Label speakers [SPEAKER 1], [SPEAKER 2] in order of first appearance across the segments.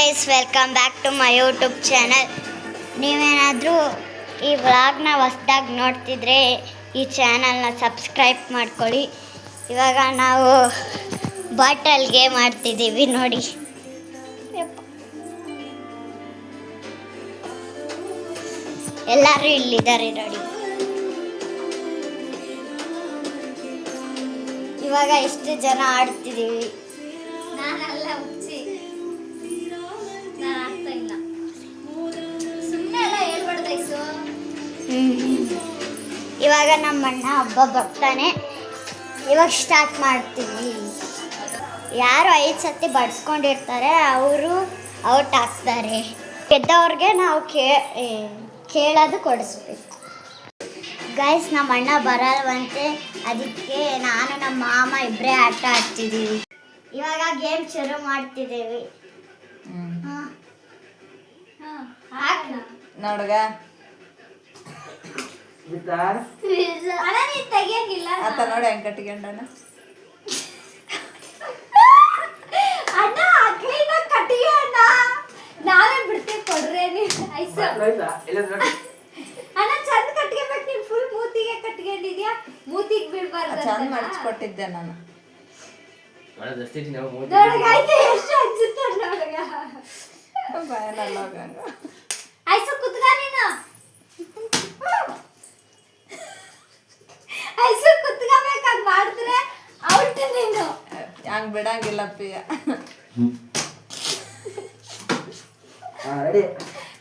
[SPEAKER 1] Guys, welcome back to my YouTube channel. ನೀವೇನಾದರೂ ಈ ವ್ಲಾಗ್ನ ಹೊಸ್ದಾಗಿ ನೋಡ್ತಿದ್ರೆ ಈ ಚಾನಲ್ನ ಸಬ್ಸ್ಕ್ರೈಬ್ ಮಾಡ್ಕೊಳ್ಳಿ. ಇವಾಗ ನಾವು ಬಾಟಲ್ ಗೇಮ್ ಆಡ್ತಿದ್ದೀವಿ ನೋಡಿ. ಎಲ್ಲರೂ ಇಲ್ಲಿದ್ದಾರೆ ನೋಡಿ. ಇವಾಗ ಎಷ್ಟು ಜನ ಆಡ್ತಿದ್ದೀವಿ.
[SPEAKER 2] ನಾನೆಲ್ಲ ಹುಚ್ಚಿ, ನಾನು ಆಗ್ತಾ ಇಲ್ಲ. ಸುಮ್ಮನೆ ಎಲ್ಲ ಹೇಳ್ಬಾರ್ದೈಸು.
[SPEAKER 1] ಇವಾಗ ನಮ್ಮ ಅಣ್ಣ ಹಬ್ಬ ಬರ್ತಾನೆ. ಇವಾಗ ಸ್ಟಾರ್ಟ್ ಮಾಡ್ತೀವಿ. ಯಾರು 5 ಸತಿ ಬಡ್ಸ್ಕೊಂಡಿರ್ತಾರೆ ಅವರು ಔಟ್ ಆಗ್ತಾರೆ. ಗೆದ್ದವ್ರಿಗೆ ನಾವು ಕೇಳೋದು ಕೊಡಿಸ್ಬೇಕು. ಗೈಸ್, ನಮ್ಮ ಅಣ್ಣ ಬರಲ್ವಂತೆ, ಅದಕ್ಕೆ ನಾನು ನಮ್ಮ ಮಾಮ ಇಬ್ಬರೇ ಆಟ ಆಡ್ತಿದ್ದೀವಿ. ಇವಾಗ ಗೇಮ್ ಶುರು ಮಾಡ್ತಿದ್ದೀವಿ.
[SPEAKER 3] ನೋಡ್ಗ
[SPEAKER 2] ತೆಗಿಯಂಗಿಲ್ಲ
[SPEAKER 3] ಆತ ನೋಡಿ ಹೆಂಗ್ ಕಟ್ಕೊಂಡನ.
[SPEAKER 2] ಅಣ್ಣ ಕ್ಲೀನಾಗಿ ಕಟ್ಟಿಗೆ ಅಣ್ಣ, ನಾವೇ ಬಿಡ್ತೀವಿ ಕೊಡ್ರೆ ನೀವು. ಐಸು ಅಣ್ಣ ಚಂದ ಕಟ್ಕೋಬೇಕು. ನೀನು ಫುಲ್ ಮೂತಿಗೆ ಕಟ್ಕೊಂಡಿದ್ಯಾ, ಮೂತಿಗೆ ಬೀಳ್ಬಾರ್ದು.
[SPEAKER 3] ಚಂದ ಮಡ್ಚ್ಕೊಟ್ಟಿದ್ದೆ ನಾನು.
[SPEAKER 2] ನೋಡಗಾಯ್ತು ಎಷ್ಟು ಅನ್ಸುತ್ತೆ ನೋಡಗ.
[SPEAKER 3] ಭಯನಲ್ಲ ಹೋಗಂಗ.
[SPEAKER 2] ಐಸು ಕುತ್ಕ ನೀನು. ಐಸು ಕುತ್ಕೋಬೇಕಾಗಿ ಮಾಡಿದ್ರೆ ಔಟ್ ನೀನು.
[SPEAKER 3] ಹಂಗ್ ಬಿಡಂಗಿಲ್ಲ ಪಿಯ.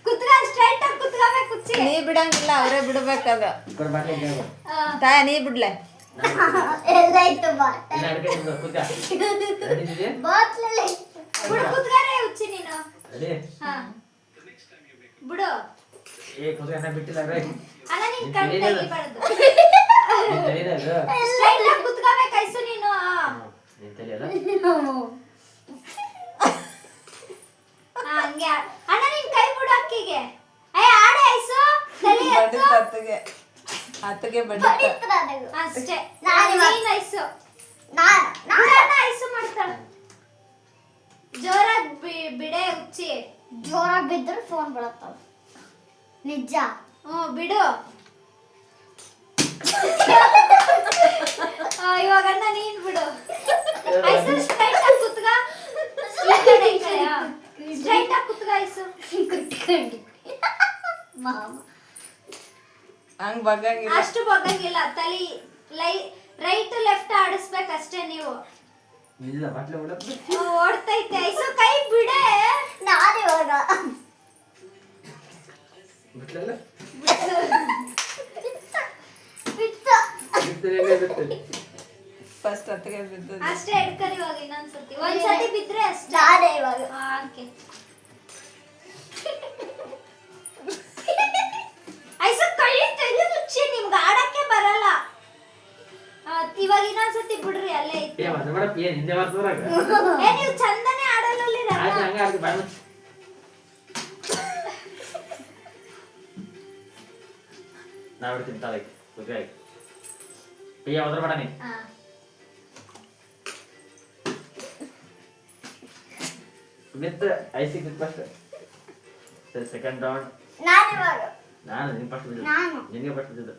[SPEAKER 2] ಕುತ್ಕ, ಸ್ಟ್ರೈಟ್ ಆಗಿ ಕುತ್ಕೋಬೇಕು. ಕುಚ್ಚಿ
[SPEAKER 3] ನೀ ಬಿಡಂಗಿಲ್ಲ, ಅವರೇ ಬಿಡ್ಬೇಕದ. ತಾಯ ನೀ ಬಿಡ್ಲೆ.
[SPEAKER 1] ಎಲ್ಲಾಯ್ತು ಬಾಟಲ್
[SPEAKER 2] ಬಿಡು, ಕುತ್ಕಾರೆ ಹುಚ್ಚಿ ನೀನು. ಹಾ ಬಿಡು. ಅಲ್ಲ ನೀನ್ ಕಣ್ ತೆಗಿಬಾರ್ದು. ಸ್ಟ್ರೈಟ್ ಆಗಿ ಕುತ್ಕೋಬೇಕು ಐಸು ನೀನು. ಹಂಗೆ ಅಣ್ಣ ನೀನ್ ಕೈ ಬಿಡು ಅಕ್ಕಿಗೆ. ಆಡೆ ಐಸು.
[SPEAKER 3] ಅತ್ತಿಗೆ ಅತ್ತಿಗೆ ಬಡಿತ
[SPEAKER 2] ಅಷ್ಟೇ.
[SPEAKER 1] ನಾನು
[SPEAKER 2] ನೀನ್ ಐಸು.
[SPEAKER 1] ನಾನು
[SPEAKER 2] ಐಸು ಮಾಡ್ತಾಳ. ಜೋರಾಗಿ ಬಿಡೆ ಹುಚ್ಚಿ.
[SPEAKER 1] ಜೋರಾಗಿ ಬಿದ್ದರೆ ಫೋನ್ ಬೀಳತ್ತಾವ. ನಿಜ.
[SPEAKER 2] ಬಿಡು. ಇವಾಗ ಅಣ್ಣ ನೀನ್ ಬಿಡು. ಐಸು ಸ್ಟ್ರೈಟ್ ಆಗಿ ಕುತ್ಕ. ಸ್ಟ್ರೈಟ್ ಆಗಿ ಕುತ್ಕ ಐಸು.
[SPEAKER 1] ಕುತ್ಕೊಂಡು ಮಾಮ
[SPEAKER 3] ಹಂಗ್ ಬಗ್ಗಂಗಿಲ್ಲ.
[SPEAKER 2] ಅಷ್ಟು ಬಗ್ಗಂಗಿಲ್ಲ. ತಲಿ ರೈಟ್ ಲೆಫ್ಟ್ ಆಡಿಸ್ಬೇಕಷ್ಟೇ ನೀವು. ಓಡ್ತೈತೆ ಐಸು. ಕೈ ಬಿಡೆ.
[SPEAKER 1] ನಾನಿವಾಗ
[SPEAKER 3] ಫಸ್ಟ್ ಅತ್ತಿಗೆ ಬಿದ್ದದ್ದು.
[SPEAKER 2] ಅಷ್ಟೇ ಹಿಡ್ಕರಿ. ಇವಾಗ ಇನ್ನೊಂದ್ಸತಿ ಒಂದ್ಸತಿ ಬಿದ್ರೆ ಅಷ್ಟೇ.
[SPEAKER 1] ನಾನೇ ಇವಾಗ
[SPEAKER 2] ಐಸು ಕೈ ತೆಗೆದು ಮುಚ್ಚಿ. ನಿಮ್ಗೆ ಆಡಕ್ಕೆ ಬರಲ್ಲ. ಇವಾಗ ಇನ್ನೊಂದ್ಸತಿ ಬಿಡ್ರಿ. ಅಲ್ಲೇ ಇತ್ತು. ನೀವು ಚಂದನೆ ಆಡಲ್ಲ.
[SPEAKER 4] ಸೆಕೆಂಡ್ ರೌಂಡ್
[SPEAKER 1] ನಾನಿವಾಗ
[SPEAKER 4] ನಾನು ನಿನ್ ಫಸ್ಟ್ ಬಿದ್ದಿದ್ದು.
[SPEAKER 1] ನಾನು
[SPEAKER 4] ನಿನಗೆ ಫಸ್ಟ್ ಬಿದ್ದಿದ್ದು.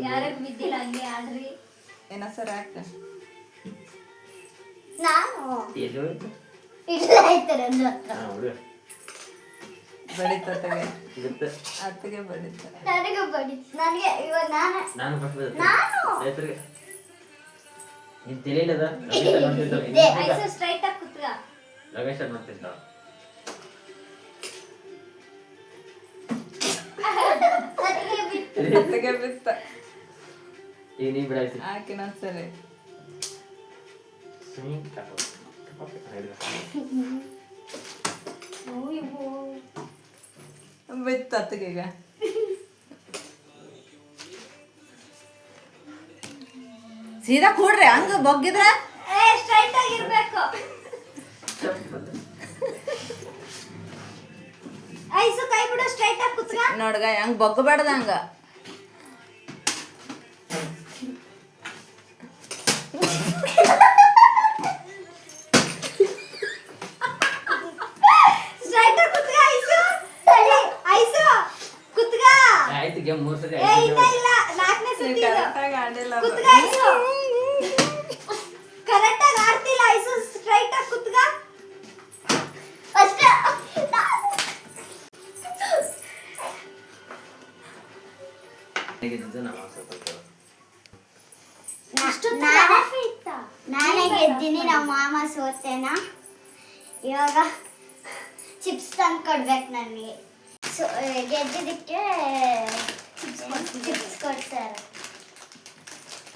[SPEAKER 2] ಯಾರಿಗೆ ಬಿದ್ದಿಲ್ಲ ಹಂಗೆ ಆಡ್ರಿ.
[SPEAKER 3] ಏನ ಸರ್ ಯಾಕ
[SPEAKER 1] ನಾನು
[SPEAKER 4] ಎಲ್ಲಿ ಹೋಯ್ತು?
[SPEAKER 1] ಇಲ್ಲ ಐತೆ ನನ್ನ ಹತ್ರ.
[SPEAKER 3] ಬಡಿತತ್ತಿಗೆ
[SPEAKER 4] ಇರುತ್ತೆ.
[SPEAKER 3] ಅತ್ತಿಗೆ ಬಡಿತ.
[SPEAKER 1] ನನಗೆ ಬಡಿ. ನನಗೆ ಇವಾಗ
[SPEAKER 4] ನಾನು ಫಸ್ಟ್ ಬಿದ್ದಿದ್ದು.
[SPEAKER 1] ನಾನು
[SPEAKER 4] ರೈತರಿಗೆ ನಿನ್ ತಿಳಿಯಲ್ಲದ
[SPEAKER 2] ಐಸು ಸ್ಟ್ರೈಟ್ ಆಗಿ ಕುತ್ಕ.
[SPEAKER 4] ರಮೇಶ್ ನೋಡ್ತಿದ್ದ.
[SPEAKER 3] ಅತ್ತಿಗೆ ಬಿತ್ತ.
[SPEAKER 4] ಈಗ ನೀ ಬಿಡಾಯ್ತು.
[SPEAKER 3] ಆಕಿನೊಂದ್ಸರಿ ಬಿತ್ತ ಅತ್ತಿಗೆ. ಈಗ ಸೀದಾ ಕೂಡ್ರಿ. ಹಂಗ ಬಗ್ಗಿದ್ರ
[SPEAKER 2] ಸ್ಟ್ರೈಟ್ ಆಗಿರ್ಬೇಕು.
[SPEAKER 1] ಐಸು ಕೈ ಬಿಡು, ಸ್ಟ್ರೈಟ್ ಆಗಿ ಕುತ್ಕ.
[SPEAKER 3] ನೋಡ್ಗ ಹಂಗ ಬಗ್ಗಬೇಡ್ದ ಹಂಗ
[SPEAKER 4] ಗೇಮ್ 3 ಸರಿ
[SPEAKER 2] ಏ ಇಲ್ಲ ಇಲ್ಲ 4ನೇ ಸತಿ ಇದು.
[SPEAKER 3] ಕರೆಕ್ಟಾಗಿ ಆಡಿಲ್ಲ ಅದು.
[SPEAKER 2] ಕುತ್ಗ ಐಸು ಕರೆಕ್ಟಾಗಿ ಆಡ್ತಿಲ್ಲ ಐಸು ಸ್ಟ್ರೈಟ್ ಆಗಿ ಕುತ್ಗ
[SPEAKER 1] ಅಷ್ಟೇ
[SPEAKER 4] ಹೇಗಿದ್ದು ನಾವು ಸ್ವಲ್ಪ
[SPEAKER 1] ನಾನೇ ಗೆದ್ದೀನಿ, ನಮ್ಮ ಮಾಮ ಸೋತೇನ. ಇವಾಗ ಚಿಪ್ಸ್ ತಂದು ಕೊಡ್ಬೇಕು ನನಗೆ. ಗೆದ್ದಿದ್ದಕ್ಕೆ ಚಿಪ್ಸ್ ಕೊಡ್ತಾರೆ.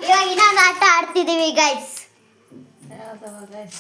[SPEAKER 1] ಇವಾಗ ಇನ್ನೊಂದು ಆಟ ಆಡ್ತಿದ್ದೀವಿ ಗೈಸ್.
[SPEAKER 3] ಯಾವ್ದು guys?